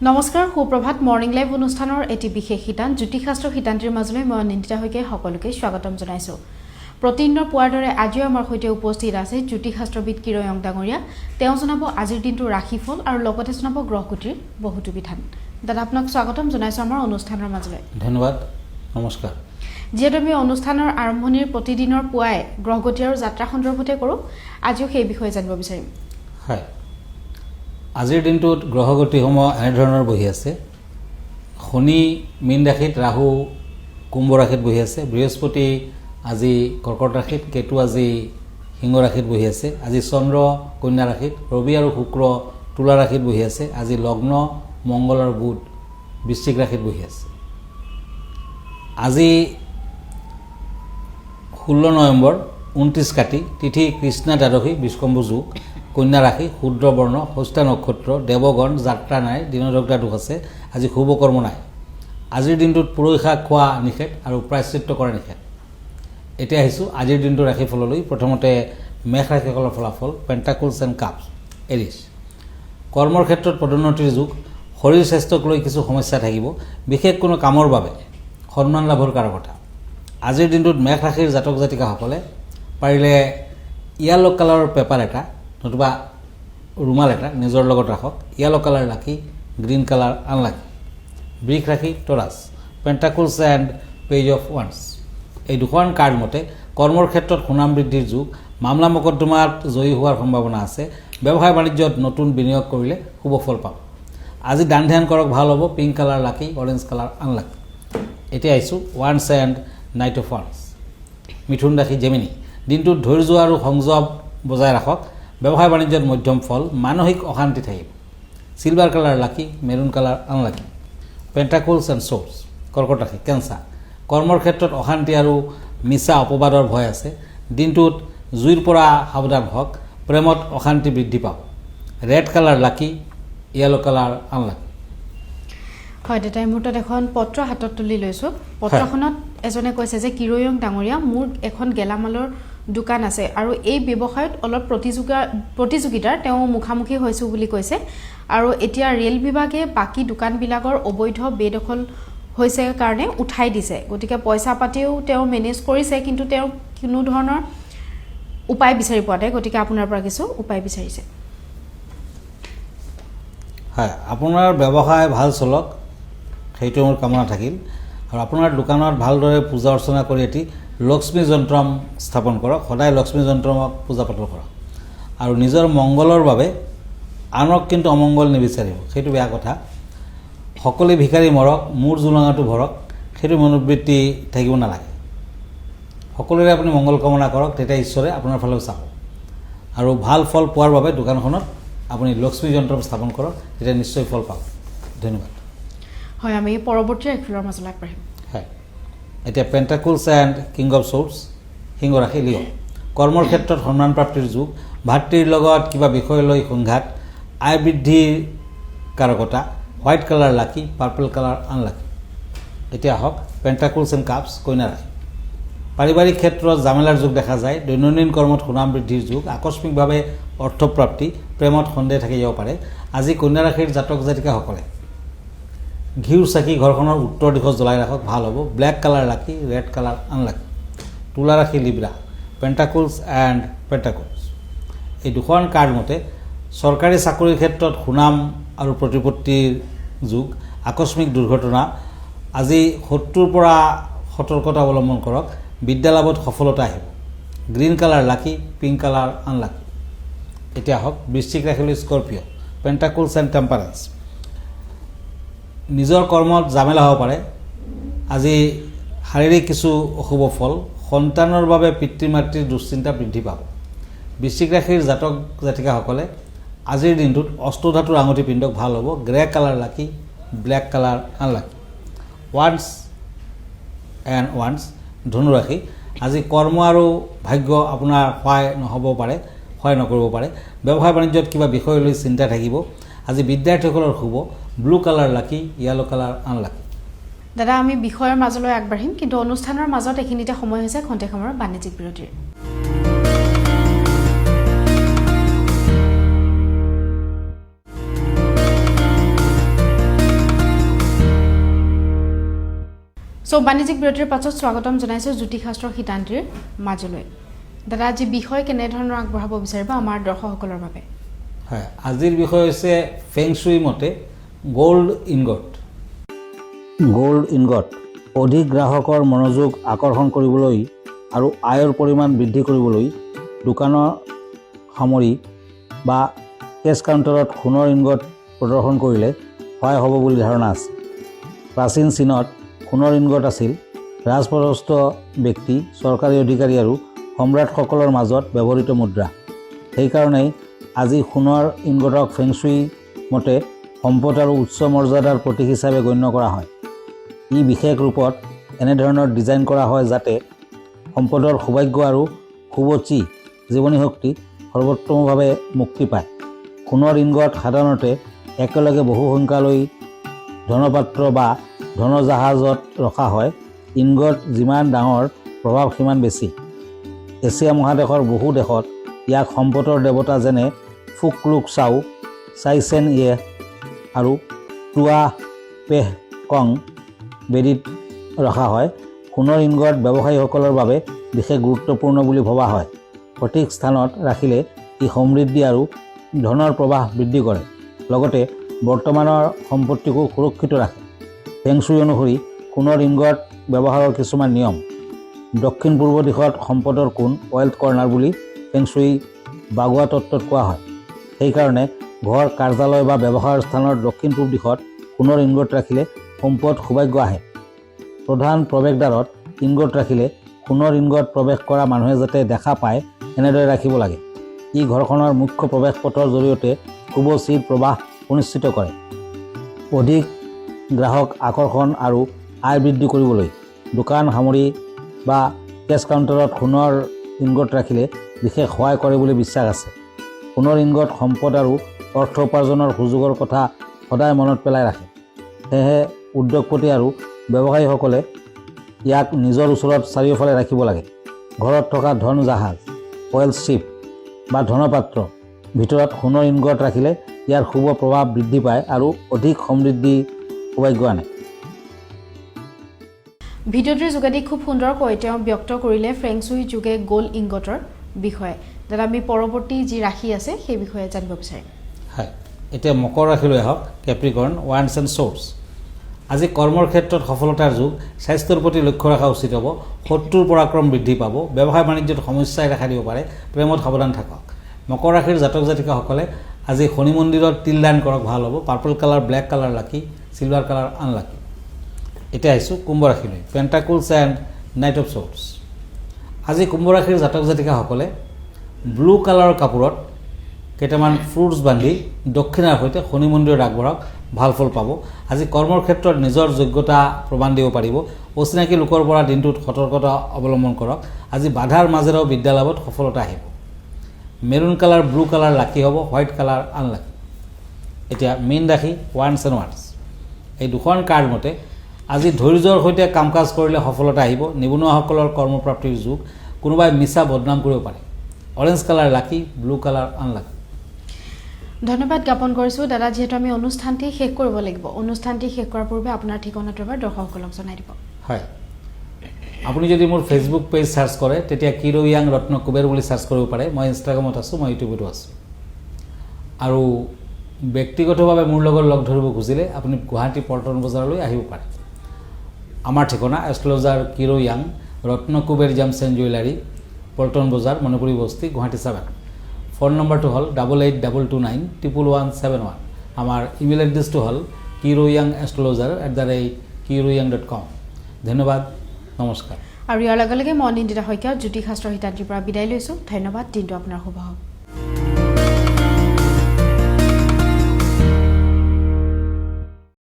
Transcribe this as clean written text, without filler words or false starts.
নমস্কাৰ সুপ্ৰভাত morning live অনুষ্ঠানৰ এটি বিশেষ শিতান জ্যোতিষশাস্ত্ৰ শিতান্তিৰ মাজলৈ মই নিন্দিতা হৈকে সকলোকে স্বাগতম জনাইছো। প্ৰতিদিনৰ পুৱাৰ দৰে আজিও আমাৰ সৈতে উপস্থিত আছে জ্যোতিষশাস্ত্ৰবিদ কিৰয়ং ডাঙৰীয়া। তেওঁ জনাব আজিৰ দিনটোৰ ৰাশিফল আৰু লগতে জনাব গ্ৰহগতিৰ বহুতো বিধান। দাদা আপোনাক স্বাগতম জনাইছো আমাৰ অনুষ্ঠানৰ মাজলৈ। ধন্যবাদ, নমস্কাৰ। যিহেতু আমি অনুষ্ঠানৰ আৰম্ভণিৰ প্ৰতিদিনৰ পুৱাই গ্ৰহগতি আৰু যাত্ৰা সন্দৰ্ভতে কৰোঁ, আজিও সেই বিষয়ে জানিব বিচাৰিম। হয়, আজিৰ দিনটোত গ্ৰহগতিসমূহ এনেধৰণৰ বহি আছে। শনি মীন ৰাশিত, ৰাহু কুম্ভ ৰাশিত বহি আছে, বৃহস্পতি আজি কৰ্কট ৰাশিত, কেতু আজি সিংহ ৰাশিত বহি আছে, আজি চন্দ্ৰ কন্যা ৰাশিত, ৰবি আৰু শুক্ৰ তুলা ৰাশিত বহি আছে, আজি লগ্ন মংগল আৰু বুধ বৃশ্চিক ৰাশিত বহি আছে। আজি 16 নৱেম্বৰ 29 কাতি, তিথি কৃষ্ণা দ্বাদশী, বিষ্কম্ভু যোগ, কন্যা ৰাশি, শূদ্ৰ বৰ্ণ, হস্তা নক্ষত্ৰ, দেৱগণ, যাত্ৰা নাই, দিনদগ্ধা দোষ আছে। আজি শুভ কৰ্ম নাই। আজিৰ দিনটোত পুৰৈ শাক খোৱা নিষেধ আৰু প্ৰায়শ্চিত্ত কৰা নিষেধ। এতিয়া আহিছোঁ আজিৰ দিনটোৰ ৰাশিফললৈ। প্ৰথমতে মেষ ৰাশিসকলৰ ফলাফল। পেণ্টাকুলছ এণ্ড কাপছ, এৰিছ। কৰ্মৰ ক্ষেত্ৰত পদোন্নতিৰ যুগ। শৰীৰ স্বাস্থ্যক লৈ কিছু সমস্যা থাকিব। বিশেষ কোনো কামৰ বাবে সন্মান লাভৰ কাৰকতা। আজিৰ দিনটোত মেষ ৰাশিৰ জাতক জাতিকাসকলে পাৰিলে য়েলো কালাৰৰ পেপাৰ এটা নতুবা ৰুমাল এটা নিজৰ লগত ৰাখক। য়েলো কালাৰ লাকি, গ্ৰীণ কালাৰ আনলাকি। বৃষ ৰাশি টৰাছ, পেণ্টাকুলছ এণ্ড পেজ অফ ওৱান্স। এই দুখন কাৰ্ড মতে কৰ্মৰ ক্ষেত্ৰত সুনাম বৃদ্ধিৰ যুগ। মামলা মকদ্দমাত জয়ী হোৱাৰ সম্ভাৱনা আছে। ব্যৱসায় বাণিজ্যত নতুন বিনিয়োগ কৰিলে শুভ ফল পাব। আজি দান ধ্যান কৰক, ভাল হ'ব। পিংক কালাৰ লাকি, অৰেঞ্জ কালাৰ আনলাকি। এতিয়া আহিছোঁ once and night of once. মিথুন ৰাশি, জেমিনি। দিনটোত ধৈৰ্য আৰু সংযম বজাই ৰাখক। ব্যৱসায় বাণিজ্যত মধ্যম ফল। মানসিক অশান্তি থাকিব। Silver colour lucky, maroon colour unlucky. Pentacles and swords. কৰ্কট ৰাশি, কেঞ্চাৰ। কৰ্মৰ ক্ষেত্ৰত অশান্তি আৰু মিছা অপবাদৰ ভয় আছে। দিনটোত জুইৰ পৰা সাৱধান হওক। প্ৰেমত অশান্তি বৃদ্ধি পাব। ৰেড কালাৰ লাকি, য়েলো কালাৰ আনলাকি। হয় দাদা, এই মুহূৰ্তত এখন পত্ৰ হাতত তুলি লৈছোঁ। পত্ৰখনত এজনে কৈছে যে কিৰয়ং ডাঙৰীয়া, মোৰ এখন গেলামালৰ দোকান আছে আৰু এই ব্যৱসায়ত অলপ প্ৰতিযোগিতাৰ তেওঁ মুখামুখি হৈছোঁ বুলি কৈছে। আৰু এতিয়া ৰেল বিভাগে বাকী দোকানবিলাকৰ অবৈধ বেদখল হৈছে কাৰণে উঠাই দিছে। গতিকে পইচা পাতিও তেওঁ মেনেজ কৰিছে, কিন্তু তেওঁ কোনো ধৰণৰ উপায় বিচাৰি পোৱা নাই। গতিকে আপোনাৰ পৰা কিছু উপায় বিচাৰিছে। হয়, আপোনাৰ ব্যৱসায় ভাল চলক, সেইটো মোৰ কামনা থাকিল। আৰু আপোনাৰ দোকানত ভালদৰে পূজা অৰ্চনা কৰি এটি লক্ষ্মী যন্ত্ৰম স্থাপন কৰক। সদায় লক্ষ্মী যন্ত্ৰমক পূজা পাতল কৰক। আৰু নিজৰ মংগলৰ বাবে আনক কিন্তু অমংগল নিবিচাৰিব, সেইটো বেয়া কথা। সকলোৱে ভিখাৰী মৰক, মোৰ জোলঙাটো ভৰক, সেইটো মনোবৃত্তি থাকিব নালাগে। সকলোৰে আপুনি মংগল কামনা কৰক, তেতিয়া ঈশ্বৰে আপোনাৰ ফালেও চাব। আৰু ভাল ফল পোৱাৰ বাবে দোকানখনত আপুনি লক্ষ্মী যন্ত্ৰ স্থাপন কৰক, তেতিয়া নিশ্চয় ফল পাব। ধন্যবাদ। হয়, আমি পৰৱৰ্তী ৰাশিফলৰ মাজলৈ আগবাঢ়িম। হয়, এতিয়া পেণ্টাকুলছ এণ্ড কিং অফ শ্বৰ্টছ, সিংহ ৰাশি, লিঅ'। কৰ্মৰ ক্ষেত্ৰত সন্মান প্ৰাপ্তিৰ যুগ। ভাতৃৰ লগত কিবা বিষয় লৈ সংঘাত। আয় বৃদ্ধিৰ কাৰকতা। হোৱাইট কালাৰ লাকি, পাৰ্পল কালাৰ আনলাকি। এতিয়া আহক পেণ্টাকুলছ এণ্ড কাপছ, কন্যা ৰাশি। পাৰিবাৰিক ক্ষেত্ৰত জামেলাৰ যুগ দেখা যায়। দৈনন্দিন কৰ্মত সুনাম বৃদ্ধিৰ যুগ। আকস্মিকভাৱে অৰ্থপ্ৰাপ্তি। প্ৰেমত সন্দেহ থাকি যাব পাৰে। আজি কন্যা ৰাশিৰ জাতক জাতিকাসকলে ঘিউৰ চাকি ঘৰখনৰ উত্তৰ দিশত জ্বলাই ৰাখক, ভাল হ'ব। ব্লেক কালাৰ লাকি, ৰেড কালাৰ আনলাকি। তুলা ৰাশি, লিব্ৰা। পেণ্টাকুলছ এণ্ড পেণ্টাকুলছ। এই দুখন কাৰ্ড মতে চৰকাৰী চাকৰিৰ ক্ষেত্ৰত সুনাম আৰু প্ৰতিপত্তিৰ যুগ। আকস্মিক দুৰ্ঘটনা। আজি শত্ৰুৰ পৰা সতৰ্কতা অৱলম্বন কৰক। বিদ্যালাভত সফলতা আহিব। গ্ৰীণ কালাৰ লাকি, পিংক কালাৰ আনলাকি। এতিয়া আহক বৃশ্চিক ৰাশিলৈ, স্কৰপিঅ'। পেণ্টাকুলছ এণ্ড টেম্পাৰেন্স। নিজৰ কৰ্মত জামেলা হ'ব পাৰে। আজি শাৰীৰিক কিছু অশুভ ফল। সন্তানৰ বাবে পিতৃ মাতৃৰ দুশ্চিন্তা বৃদ্ধি পাব। বৃশ্চিক ৰাশিৰ জাতক জাতিকাসকলে আজিৰ দিনটোত অষ্টধাতুৰ আঙুঠি পিন্ধক, ভাল হ'ব। Grey colour lucky, black colour unlucky. Once and once, ধনুৰাশি। আজি কৰ্ম আৰু ভাগ্য আপোনাৰ সহায় নহ'ব পাৰে, সহায় নকৰিব পাৰে। ব্যৱসায় বাণিজ্যত কিবা বিষয় লৈ চিন্তা থাকিব। আজি বিদ্যাৰ্থীসকলৰ শুভ। ব্লু কালাৰ লাকি, য়েলো কালাৰ আনলাকি। দাদা, আমি বিষয়ৰ মাজলৈ আগবাঢ়িম, কিন্তু অনুষ্ঠানৰ মাজত এইখিনিতে সময় হৈছে খন্তেক সময়ৰ বাণিজ্যিক বিৰতিৰ। সো বাণিজ্যিক বিৰতিৰ পাছত স্বাগতম জনাইছো জ্যোতিষশাস্ত্ৰৰ হিতান্তিৰ মাজলৈ দাদা আজি বিষয় কেনে ধৰণৰ আগবঢ়াব বিচাৰিব আমাৰ দৰ্শকসকলৰ বাবে হয় আজিৰ বিষয় হৈছে ফেং শুই মতে গোল্ড ইনগট অধিক গ্ৰাহকৰ মনোযোগ আকৰ্ষণ কৰিবলৈ আৰু আয়ৰ পৰিমাণ বৃদ্ধি কৰিবলৈ দোকানৰ সামৰি বা কেছ কাউণ্টাৰত সোণৰ ইনগট প্ৰদৰ্শন কৰিলে সহায় হ'ব বুলি ধাৰণা আছে প্ৰাচীন চীনত সোণৰ ইনগট আছিল ৰাজপদস্থ ব্যক্তি চৰকাৰী অধিকাৰী আৰু সম্ৰাটসকলৰ মাজত ব্যৱহৃত মুদ্ৰা সেইকাৰণেই আজি সোণৰ ইনগটক ফেং শুই মতে সম্পদ আৰু উচ্চ মৰ্যাদাৰ প্ৰতীক হিচাপে গণ্য কৰা হয় ই বিশেষ ৰূপত এনেধৰণৰ ডিজাইন কৰা হয় যাতে সম্পদৰ সৌভাগ্য আৰু শুভচি জীৱনী শক্তি সৰ্বোত্তমভাৱে মুক্তি পায় সোণৰ ইনগট সাধাৰণতে একেলগে বহু সংখ্যালৈ ধনপাত্ৰ বা ধনজাহাজত ৰখা হয় ইনগট যিমান ডাঙৰ প্ৰভাৱ সিমান বেছি এছিয়া মহাদেশৰ বহু দেশত ইয়াক সম্পদৰ দেৱতা যেনে ফুকলুক চাও চাইচেন ইয়ে আৰু টুৱা পেহ কং বেদিত ৰখা হয় সোণৰ ইনগট ব্যৱসায়ীসকলৰ বাবে বিশেষ গুৰুত্বপূৰ্ণ বুলি ভবা হয় সঠিক স্থানত ৰাখিলে ই সমৃদ্ধি আৰু ধনৰ প্ৰৱাহ বৃদ্ধি কৰে লগতে বৰ্তমানৰ সম্পত্তিকো সুৰক্ষিত ৰাখে ফেং শুই অনুসৰি সোণৰ ইনগট ব্যৱহাৰৰ কিছুমান নিয়ম দক্ষিণ পূৰ্ব দিশত সম্পদৰ কোণ ৱেল্থ কৰ্ণাৰ বুলি ফেং শুই বাগোৱা তত্ত্বত কোৱা হয় সেইকাৰণে ঘৰ কাৰ্যালয় বা ব্যৱসায়ৰ স্থানৰ দক্ষিণ পূব দিশত সোণৰ ইনগট ৰাখিলে সম্পদ সৌভাগ্য আহে প্ৰধান প্ৰৱেশদ্বাৰত ইনগট ৰাখিলে সোণৰ ইনগট প্ৰৱেশ কৰা মানুহে যাতে দেখা পায় এনেদৰে ৰাখিব লাগে ই ঘৰখনৰ মুখ্য প্ৰৱেশ পথৰ জৰিয়তে শুভচিৰ প্ৰৱাহ সুনিশ্চিত কৰে অধিক গ্ৰাহক আকৰ্ষণ আৰু আয় বৃদ্ধি কৰিবলৈ দোকান সামৰি বা কেছ কাউণ্টাৰত সোণৰ ইনগট ৰাখিলে বিশেষ সহায় কৰে বুলি বিশ্বাস আছে সোণৰ ইনগট সম্পদ আৰু অৰ্থ উপাৰ্জনৰ সুযোগৰ কথা সদায় মনত পেলাই ৰাখে সেয়েহে উদ্যোগপতি আৰু ব্যৱসায়ীসকলে ইয়াক নিজৰ ওচৰত চাৰিওফালে ৰাখিব লাগে ঘৰত থকা ধন জাহাজ অইল শ্বিপ বা ধনপাত্ৰ ভিতৰত সোণৰ ইনগট ৰাখিলে ইয়াৰ শুভ প্ৰভাৱ বৃদ্ধি পায় আৰু অধিক সমৃদ্ধি সৌভাগ্য আনে ভিডিঅ'টোৰ যোগেদি খুব সুন্দৰকৈ তেওঁ ব্যক্ত কৰিলে ফেং শুই যোগে গোল্ড ইনগটৰ বিষয়ে দাদা আমি পৰৱৰ্তী যি ৰাশি আছে সেই বিষয়ে জানিব বিচাৰিম হয় এতিয়া মকৰ ৰাশিলৈ আহক কেপ্ৰিকৰ্ণ ওৱান্স এণ্ড ছৰ্ডছ আজি কৰ্মৰ ক্ষেত্ৰত সফলতাৰ যুগ স্বাস্থ্যৰ প্ৰতি লক্ষ্য ৰখা উচিত হ'ব শত্ৰুৰ পৰাক্ৰম বৃদ্ধি পাব ব্যৱসায় বাণিজ্যত সমস্যাই দেখা দিব পাৰে প্ৰেমত সাৱধান থাকক মকৰ ৰাশিৰ জাতক জাতিকাসকলে আজি শনি মন্দিৰত তিল দান কৰক ভাল হ'ব পাৰ্পল কালাৰ ব্লেক কালাৰ লাকি চিলভাৰ কালাৰ আনলাকি এতিয়া আহিছোঁ কুম্ভ ৰাশিলৈ পেণ্টাকুলছ এণ্ড নাইট অফ ছৰ্ডছ আজি কুম্ভ ৰাশিৰ জাতক জাতিকাসকলে ব্লু কালাৰৰ কাপোৰত কেইটামান ফ্ৰুটছ বান্ধি দক্ষিণাৰ সৈতে শনি মন্দিৰত আগবঢ়াওক ভাল ফল পাব আজি কৰ্মৰ ক্ষেত্ৰত নিজৰ যোগ্যতা প্ৰমাণ দিব পাৰিব অচিনাকি লোকৰ পৰা দিনটোত সতৰ্কতা অৱলম্বন কৰক আজি বাধাৰ মাজেৰেও বিদ্যালাভত সফলতা আহিব মেৰুণ কালাৰ ব্লু কালাৰ লাকি হ'ব হোৱাইট কালাৰ আনলাকি এতিয়া মীন ৰাশি ওৱান্স এণ্ড ওৱান্স এই দুখন কাৰ্ড মতে আজি ধৈৰ্যৰ সৈতে কাম কাজ কৰিলে সফলতা আহিব নিবনুৱাসকলৰ কৰ্মপ্ৰাপ্তিৰ যুগ কোনোবাই মিছা বদনাম কৰিব পাৰে অৰেঞ্জ কালাৰ লাকি ব্লু কালাৰ আনলাকি ধন্যবাদ জ্ঞাপন কৰিছোঁ দাদা যিহেতু আমি অনুষ্ঠানটি শেষ কৰিব লাগিব অনুষ্ঠানটি শেষ কৰাৰ পূৰ্বে আপোনাৰ ঠিকনাটো এবাৰ দৰ্শকসকলক জনাই দিব হয় আপুনি যদি মোৰ ফেচবুক পেজ চাৰ্চ কৰে তেতিয়া কিৰো য়াং ৰত্ন কুবেৰ বুলি চাৰ্চ কৰিব পাৰে মই ইনষ্টাগ্ৰামত আছোঁ মই ইউটিউবতো আছোঁ আৰু ব্যক্তিগতভাৱে মোৰ লগত লগ ধৰিব খুজিলে আপুনি গুৱাহাটী পল্টন বজাৰলৈ আহিব পাৰে আমাৰ ঠিকনা এষ্ট্ৰলজাৰ কিৰো য়াং Ratna Kuber gems and jewellery Paltan Bazar Manipuri বস্তি গুৱাহাটী 7 ফোন নম্বৰটো হ'ল 8822911171 আমাৰ ইমেইল এড্ৰেছটো হ'ল kiroyangastrologer@kiroyang.com ধন্যবাদ নমস্কাৰ আৰু ইয়াৰ লগে লগে মই নিন্দিতা শইকীয়া জ্যোতিষশাস্ত্ৰ হিতান্তিৰ পৰা বিদায় লৈছোঁ ধন্যবাদ দিনটো আপোনাৰ শুভ হওক